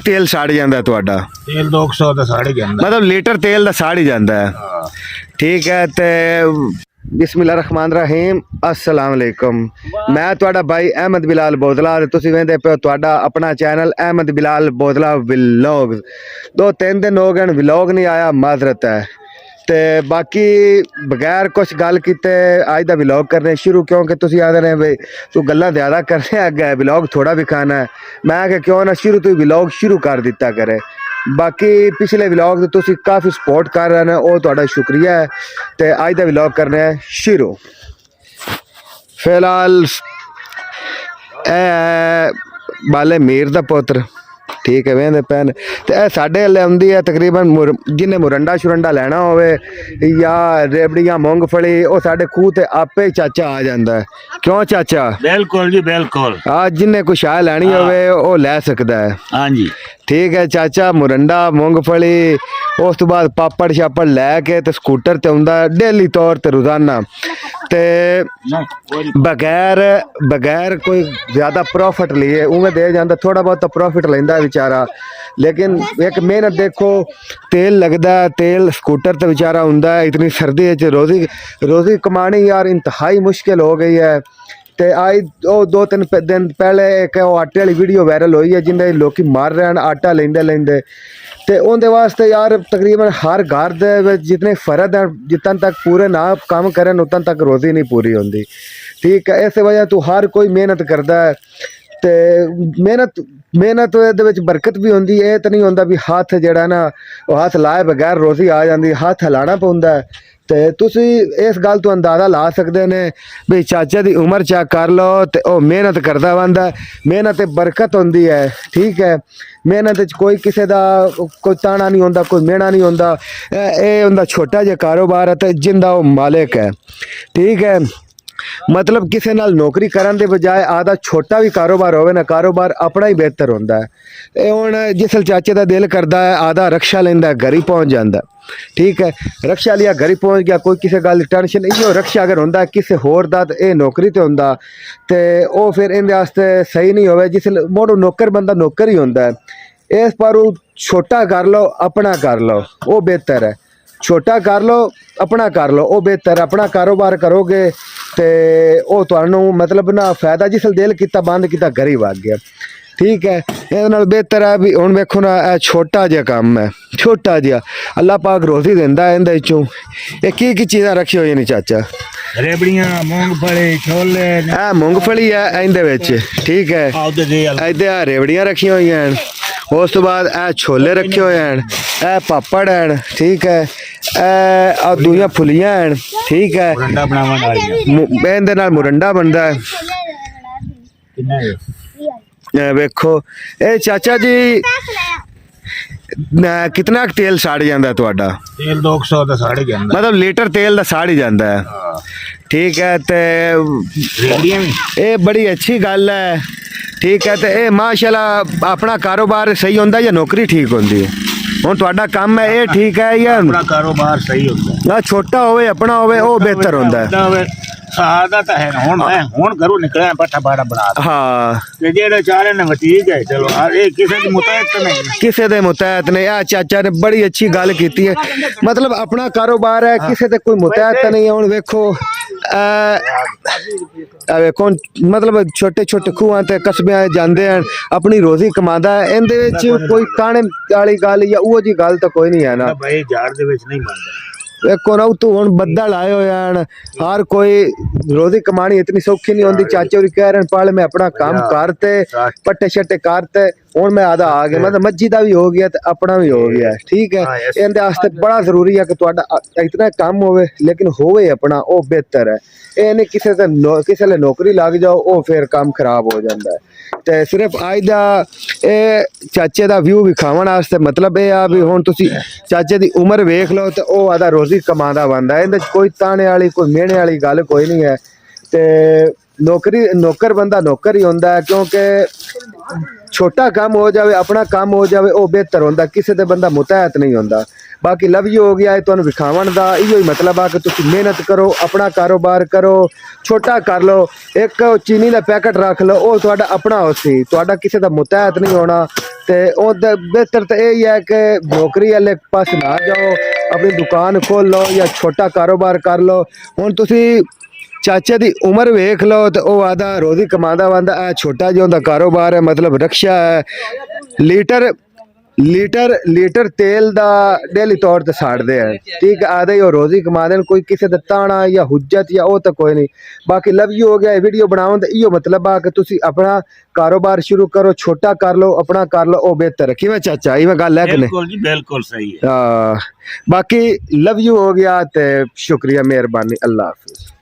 तेल साड़ जाता है तुहाडा? तेल 200 ਦਾ ਸਾੜ ਜਾਂਦਾ मतलब लीटर तेल का साड़ ही जाता है। ਹਾਂ। ठीक है ते बिस्मिल्लाह रहमान रहीम अस्सलाम वालेकुम। मैं तुहाडा भाई अहमद बिलाल बोदला ते तुसीं वेंदे पे तुहाडा अपना चैनल अहमद बिलाल बोदला व्लॉग्स। 2-3 दिन हो गए व्लॉग नहीं आया, माजरत है। ते बाकी बगैर कुछ गल कीते अज दा व्लॉग करने शुरू, क्योंकि तुसीं आखदे ने भाई तू गल्लां ज़्यादा करने अग्गे व्लॉग थोड़ा भी खाना है। मैं आखेआ क्यों ना शुरू तो व्लॉग शुरू कर दिता करे। बाकी पिछले व्लॉग तुसीं काफ़ी सपोर्ट कर रहे हैं, वो तुहाडा शुक्रिया है। ते अज दा व्लॉग करने शुरू। फिलहाल बाले मीर दा पुत्र ठीक है वेंदे पैन ते साढ़े हल्ले आउंदी है तकरीबन जिन्हें मुरंडा शुरंडा लैना होवे या रेबड़ियां मूंगफली वो साढ़े खूह ते आपे चाचा आ जांदा है। क्यों चाचा? ਬਿਲਕੁਲ ਜੀ ਬਿਲकुल। जिन्हें कोई शाह लैनी होवे वो लै सकदा है। हाँ जी ठीक है चाचा, मुरंडा मूंगफली उस तो बाद पापड़ शापड़ लैके ते स्कूटर ते आउंदा डेली तौर ते रोजाना ते बगैर कोई ज़्यादा प्रॉफिट लिए उमें दे जाता, थोड़ा बहुत प्रॉफिट लेंदा बेचारा। लेकिन एक मेहनत देखो, तेल लगता है, तेल स्कूटर ते बेचारा हुंदा है। इतनी सर्दी रोज़ी कमानी यार इंतहाई मुश्किल हो गई है। ते आज 2-3 दिन पहले एक आटे वाली वीडियो वायरल हुई है जिन्हें लोग मार रहे हैं आटा लेंदे लेंदे। ते उनके वास्ते यार तकरीबन हर घर दे जितने फर्द हैं जितन तक पूरे ना काम करें उतन तक रोज़ी नहीं पूरी होती। ठीक है, इस वजह तू हर कोई मेहनत करता है ते मेहनत दे बरकत भी होंदी है। तो नहीं होंदा भी हाथ जड़ा ना वो हाथ लाए बगैर रोज़ी आ जाती, हाथ हिलाना पौंदा है। तो तुसी इस गल तो अंदाज़ा ला सकते ने भी चाचा की उम्र चेक कर लो तो वह मेहनत करता बंदा, मेहनत बरकत होंदी है। ठीक है, मेहनत कोई किसी का कोई ताना नहीं होंदा, कोई मेहना नहीं होंदा। ये उनका छोटा जिहा कारोबार है तो जिंदा वो मालिक है। ठीक है, मतलब किसी नाल नौकरी करन दे बजाय आधा छोटा भी कारोबार होवे ना, कारोबार अपना ही बेहतर होंदा है। हुण जिस चाचे का दिल करता है आधा रक्षा लेंदा घर ही पहुँच जाता। ठीक है, रक्षा लिया घर ही पहुँच गया, कोई किसी गल की टेंशन नहीं। रक्षा अगर होंदा किसी होर दा ते नौकरी ते होंदा ते वो फिर इहदे वास्ते सही नहीं होवे। जिस मोड़ो नौकर बंदा नौकर ही होंदा है। इस पर छोटा कर लो अपना कर लो वो बेहतर है। छोटा कर लो अपना कर लो वो बेहतर है। अपना कारोबार करोगे तो वो तुहानू मतलब ना फायदा, जिस दिल किया बंद किया घर ही भाग गया। ठीक है, ये बेहतर है भी हुण वेखो ना छोटा जिहा काम है, छोटा जिहा अल्लाह पाक रोज़ी दिंदा है। इहदे चों ये की चीज़ां रखी हुई ने चाचा? रेबड़ियां मूंगफली छोले मूंगफली है इहदे विच। ठीक है, इधर रेवड़ियां रखी हुई हैं, उस तो बाद छोले रखे हुए हैं, पापड़ हैं। ठीक है, दूइयां फुलियां हैं। ठीक है, इहदे नाल मुरंडा बनता है। वेखो ए चाचा जी कितना तेल साड़ जाता है तुहाडा? तेल 200 ਦਾ ਸਾੜ ਜਾਂਦਾ मतलब लीटर तेल का साड़ ही जाता है। ठीक है, तो ये बड़ी अच्छी गल है। ठीक है, तो ये माशाल्लाह अपना कारोबार सही होंदा या नौकरी ठीक होंदी है? हुण तुहाडा काम है ये ठीक है या अपना कारोबार सही होंदा ना छोटा होवे अपना होवे वो बेहतर होंदा है? आदत है हुण घरों निकलिया पट्ठा पाड़ा बना हाँ ते जेड़े चारे ने ठीक है। चलो ये किसी दी मुताहत तो नहीं, किसी दे मुताहत नहीं। आ चाचा ने बड़ी अच्छी गल की है, मतलब अपना कारोबार है, किसी ते कोई मुताहत नहीं है। हुण वेखो वेखो मतलब छोटे छोटे खूहां ते कस्बियां जांदे हैं, अपनी रोज़ी कमांदा है। इहदे विच कोई काने वाली गल या उहो जी गल तो कोई नहीं है ना भाई। झाड़ दे विच नहीं बनदा। देखो ना तू हुण बदल आए हुए हैं, हर कोई रोज़ी कमानी इतनी सौखी नहीं होंदी। चाचे होरी कह रहे हैं पहले मैं अपना काम करते पट्टे शट्टे करते हुण मैं आधा आ गया, मतलब मस्जिद का भी हो गया तो अपना भी हो गया। ठीक है, इहदे वास्ते बड़ा जरूरी है कि तुहाडा इतना काम होवे लेकिन होवे अपना वो बेहतर है। ये नहीं किसी ले नौकरी लग जाओ वो फिर काम खराब हो जाता है। तो सिर्फ अज का चाचे का व्यू विखावन वास्ते मतलब ये आ भी हुण तुसीं चाचे की उम्र वेख लो तो वो आधा रोज़ी कमांदा बंदा है। कोई ताने वाली कोई मेहने वाली गल कोई नहीं है। तो नौकर बंदा नौकर ही होंदा है, क्योंकि ਛੋਟਾ ਕੰਮ ਹੋ ਜਾਵੇ ਆਪਣਾ ਕੰਮ ਹੋ ਜਾਵੇ ਉਹ ਬਿਹਤਰ ਹੁੰਦਾ ਕਿਸੇ ਤੇ ਬੰਦਾ ਮੁਤਹਿਤ ਨਹੀਂ ਹੁੰਦਾ ਬਾਕੀ ਲਵ ਯੂ ਹੋ ਗਿਆ ਇਹ ਤੁਹਾਨੂੰ ਵਿਖਾਉਣ ਦਾ ਇਹੋ ਹੀ ਮਤਲਬ ਆ ਕਿ ਤੁਸੀਂ ਮਿਹਨਤ ਕਰੋ ਆਪਣਾ ਕਾਰੋਬਾਰ ਕਰੋ ਛੋਟਾ ਕਰ ਲਓ ਇੱਕ ਚੀਨੀ ਦਾ ਪੈਕਟ ਰੱਖ ਲਓ ਉਹ ਤੁਹਾਡਾ ਆਪਣਾ ਹੋ ਸੀ ਤੁਹਾਡਾ ਕਿਸੇ ਦਾ ਮੁਤਹਿਤ ਨਹੀਂ ਹੋਣਾ ਤੇ ਉਹਦਾ ਬਿਹਤਰ ਤਾਂ ਇਹ ਹੀ ਹੈ ਕਿ ਨੌਕਰੀ ਵਾਲੇ ਪਾਸੇ ਨਾ ਜਾਓ ਆਪਣੀ ਦੁਕਾਨ ਖੋਲ ਲਓ ਜਾਂ ਛੋਟਾ ਕਾਰੋਬਾਰ ਕਰ ਲਓ ਹੁਣ ਤੁਸੀਂ ਚਾਚੇ ਦੀ ਉਮਰ ਵੇਖ ਲਓ ਤੇ ਉਹ ਆਦਾ ਰੋਜ਼ੀ ਕਮਾਉਂਦਾ ਵਾਂਦਾ ਇਹ ਛੋਟਾ ਜਿਹਾ ਉਹਦਾ ਕਾਰੋਬਾਰ ਹੈ ਮਤਲਬ ਰਕਸ਼ਾ ਹੈ ਲੀਟਰ ਤੇਲ ਦਾ ਡੇਲੀ ਤੌਰ ਤੇ ਸਾੜਦੇ ਆ ਠੀਕ ਹੈ ਆਦਾ ਹੀ ਉਹ ਰੋਜ਼ੀ ਕਮਾਉਂਦੇ ਨੇ ਕੋਈ ਕਿਸੇ ਦਾ ਤਾਣਾ ਜਾਂ ਹੁਜਤ ਜਾਂ ਉਹ ਤਾਂ ਕੋਈ ਨਹੀਂ ਬਾਕੀ ਲਵ ਯੂ ਹੋ ਗਿਆ ਇਹ ਵੀਡੀਓ ਬਣਾਉਣ ਦਾ ਇਹੋ ਮਤਲਬ ਆ ਕਿ ਤੁਸੀਂ ਆਪਣਾ ਕਾਰੋਬਾਰ ਸ਼ੁਰੂ ਕਰੋ ਛੋਟਾ ਕਰ ਲਓ ਆਪਣਾ ਕਰ ਲਓ ਉਹ ਬਿਹਤਰ ਹੈ ਕਿਵੇਂ ਚਾਚਾ ਇਹ ਗੱਲ ਹੈ ਕਿ ਨਹੀਂ बिल्कुल जी बिल्कुल सही है ਬਾਕੀ ਲਵ ਯੂ ਹੋ ਗਿਆ ਤੇ ਸ਼ੁਕਰੀਆ ਮਿਹਰਬਾਨੀ ਅੱਲਾਹ ਹਾਫਿਜ਼